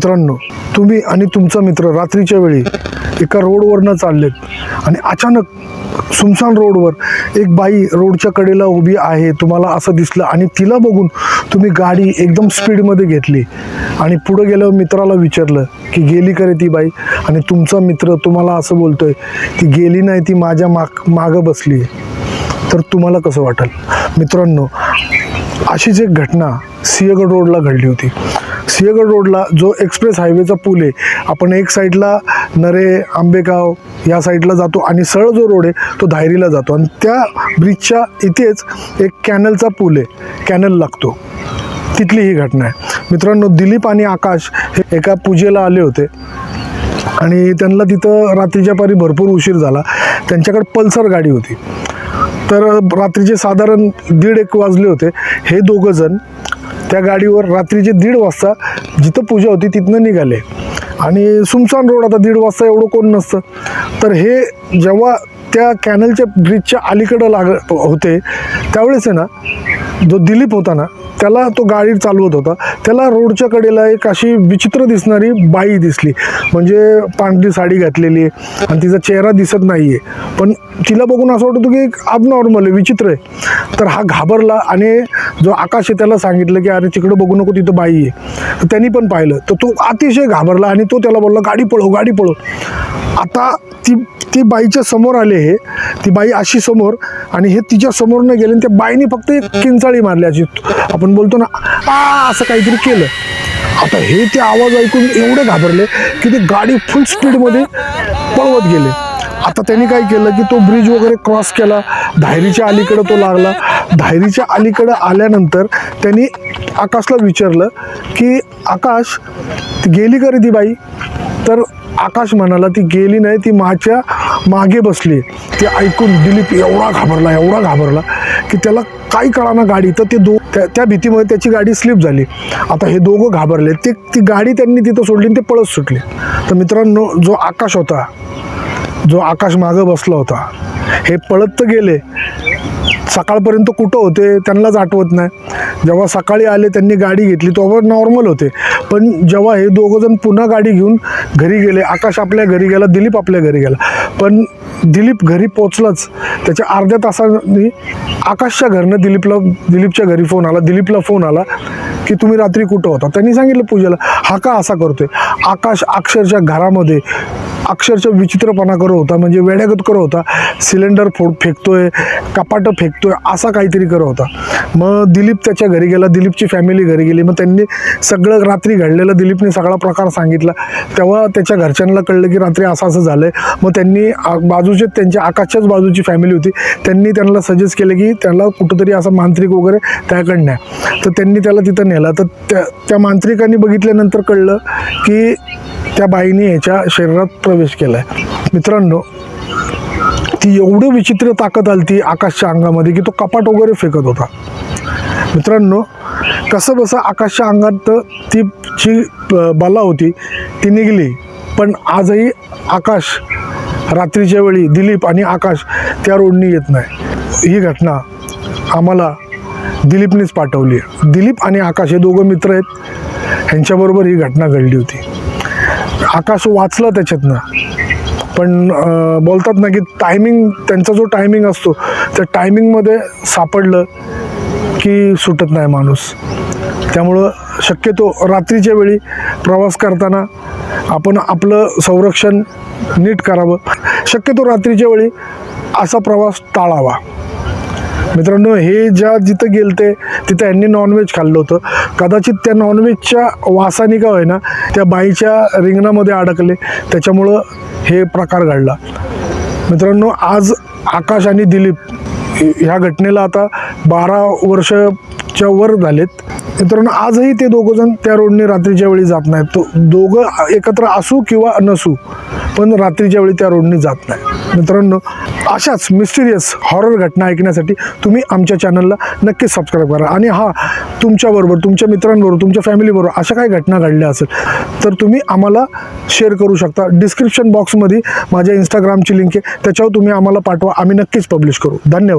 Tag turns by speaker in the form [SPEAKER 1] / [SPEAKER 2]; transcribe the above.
[SPEAKER 1] मित्रांनो, तुम्ही आणि तुमचा मित्र रात्रीच्या वेळी एका रोडवरनं चाललेत आणि अचानक सुमसान रोडवर एक बाई रोडच्या कडेला उभी आहे, तुम्हाला असं दिसलं आणि तिला बघून तुम्ही गाडी एकदम स्पीडमध्ये घेतली आणि पुढे गेल्यावर मित्राला विचारलं की गेली का रे ती बाई, आणि तुमचा मित्र तुम्हाला असं बोलतोय ती गेली नाही, ती माझ्या मागं बसली, तर तुम्हाला कसं वाटेल? मित्रांनो, अशीच एक घटना सिंहगड रोडला घडली होती. सिंहगड रोडला जो एक्सप्रेस हायवेचा पूल आहे, आपण एक साईडला नरे आंबेगाव या साईडला जातो आणि सरळ जो रोड आहे तो धायरीला जातो आणि त्या ब्रिजच्या इथेच एक कॅनलचा पूल आहे, कॅनल लागतो, तिथली ही घटना आहे. मित्रांनो, दिलीप आणि आकाश हे एका पूजेला आले होते आणि त्यांना तिथं रात्रीच्या पारी भरपूर उशीर झाला. त्यांच्याकडे पल्सर गाडी होती. तर रात्रीचे साधारण 1:30 वाजले होते. हे दोघं जण त्या गाडीवर रात्रीचे 1:30 वाजता जिथं पूजा होती तिथनं निघाले आणि सुमसान रोड, आता 1:30 वाजता एवढं कोण नसतं. तर हे जेव्हा त्या कॅनलच्या ब्रिजच्या अलीकडं होते त्यावेळेस आहे ना, जो दिलीप होता ना, त्याला तो गाडी चालवत होता, त्याला रोडच्या कडेला एक अशी विचित्र दिसणारी बाई दिसली. म्हणजे पांढरी साडी घातलेली आणि तिचा चेहरा दिसत नाही आहे, पण तिला बघून असं वाटतं की अबनॉर्मल आहे, विचित्र आहे. तर हा घाबरला आणि जो आकाश आहे त्याला सांगितलं की अरे तिकडं बघू नको, तिथं बाई आहे. तर त्यांनी पण पाहिलं, तर तो अतिशय घाबरला आणि तो त्याला बोलला गाडी पळव, गाडी पळव. आता ती बाईच्या समोर आले, हे ती बाई अशी समोर आणि हे तिच्या समोर न गेले. त्या बाईने फक्त एक किंचाळी मारली, अशी आपण बोलतो ना असं काहीतरी केलं. आता हे ते आवाज ऐकून एवढे घाबरले की ते गाडी फुल स्पीडमध्ये पळवत गेले. आता त्यांनी काय केलं की तो ब्रिज वगैरे क्रॉस केला, धायरीच्या अलीकडं तो लागला. धायरीच्या अलीकडं आल्यानंतर त्यांनी आकाशला विचारलं की आकाश, ती गेली का रे ती बाई? तर आकाश म्हणाला ती गेली नाही, ती माझ्या मागे बसली. ते ऐकून दिलीप एवढा घाबरला की त्याला काही कळाना गाडी. तर ते त्या भीतीमुळे त्याची गाडी स्लिप झाली. आता हे दोघं घाबरले, ती गाडी त्यांनी तिथं सोडली आणि ते पळत सुटले. तर मित्रांनो, जो आकाश होता, जो आकाश मागं बसला होता, हे पळत तर गेले. सकाळपर्यंत कुठं होते त्यांनाच आठवत नाही. जेव्हा सकाळी आले त्यांनी गाडी घेतली तोवर नॉर्मल होते, पण जेव्हा हे दोघंजण पुन्हा गाडी घेऊन घरी गेले, आकाश आपल्या घरी गेला, दिलीप आपल्या घरी गेला. पण दिलीप घरी पोचलाच त्याच्या अर्ध्या तासांनी आकाशच्या घरनं दिलीपच्या घरी दिलीपला फोन आला की तुम्ही रात्री कुठं होता? त्यांनी सांगितलं पूजेला. हा का असा करतोय? आकाश अक्षरशः घरामध्ये विचित्रपणा करत होता, म्हणजे वेड्यागत करत होता. सिलेंडर फेकतोय, कपाटं फेकतोय, असा काहीतरी करत होता. मग दिलीप त्याच्या घरी गेला, दिलीपची फॅमिली घरी गेली. मग त्यांनी सगळं रात्री घडलेलं दिलीपने सगळा प्रकार सांगितला. तेव्हा त्याच्या घरच्यांना कळलं की रात्री असं झालं आहे. मग त्यांनी त्यांच्या आकाशच्याच बाजूची फॅमिली होती, त्यांनी त्यांना सजेस्ट केलं की त्याला कुठंतरी असं मांत्रिक वगैरे त्याकडे न्या. तर त्यांनी त्याला तिथं नेला. तर त्या मांत्रिकांनी बघितल्यानंतर कळलं की त्या बाईने ह्याच्या शरीरात प्रवेश केला आहे. मित्रांनो, ती एवढं विचित्र ताकद आली ती आकाशच्या अंगामध्ये की तो कपाट वगैरे फेकत होता. मित्रांनो, कसं बसं आकाशच्या अंगात ती जी बला होती ती निघली. पण आजही आकाश रात्रीच्या वेळी, दिलीप आणि आकाश त्या रोडनी येत नाही. ही घटना आम्हाला दिलीपनेच पाठवली. दिलीप आणि आकाश हे दोघं मित्र आहेत, ह्यांच्याबरोबर ही घटना घडली होती. आकाश वाचला त्याच्यातनं, पण बोलतात ना की त्यांचा जो टायमिंग असतो त्या टायमिंगमध्ये सापडलं की सुटत नाही माणूस. त्यामुळं शक्यतो रात्रीच्या वेळी प्रवास करताना आपण आपलं संरक्षण नीट करावं. शक्यतो रात्रीच्या वेळी असा प्रवास टाळावा. मित्रांनो, हे जिथं गेलते तिथं यांनी नॉनव्हेज खाल्लं होतं. कदाचित त्या नॉनव्हेजच्या वासाने का होईना त्या बाईच्या रिंगणामध्ये अडकले, त्याच्यामुळं हे प्रकार घडला. मित्रांनो, आज आकाश आणि दिलीप ह्या घटनेला आता 12 वर्षाच्या वर झालेत. मित्रांनो, आजही ते दोघंजण त्या रोडने रात्रीच्या वेळी जात नाहीत. तो दोघं एकत्र असू किंवा नसू, पण रात्रीच्या वेळी त्या रोडने जात नाही. मित्रांनो, अशाच मिस्टिरियस हॉरर घटना ऐकण्यासाठी तुम्ही आमच्या चॅनलला नक्कीच सबस्क्राईब करा. आणि तुमच्याबरोबर, तुमच्या मित्रांबरोबर, तुमच्या फॅमिलीबरोबर अशा काही घटना घडल्या असेल तर तुम्ही आम्हाला शेअर करू शकता. डिस्क्रिप्शन बॉक्समध्ये माझ्या इंस्टाग्रामची लिंक आहे, त्याच्यावर तुम्ही आम्हाला पाठवा, आम्ही नक्कीच पब्लिश करू. धन्यवाद.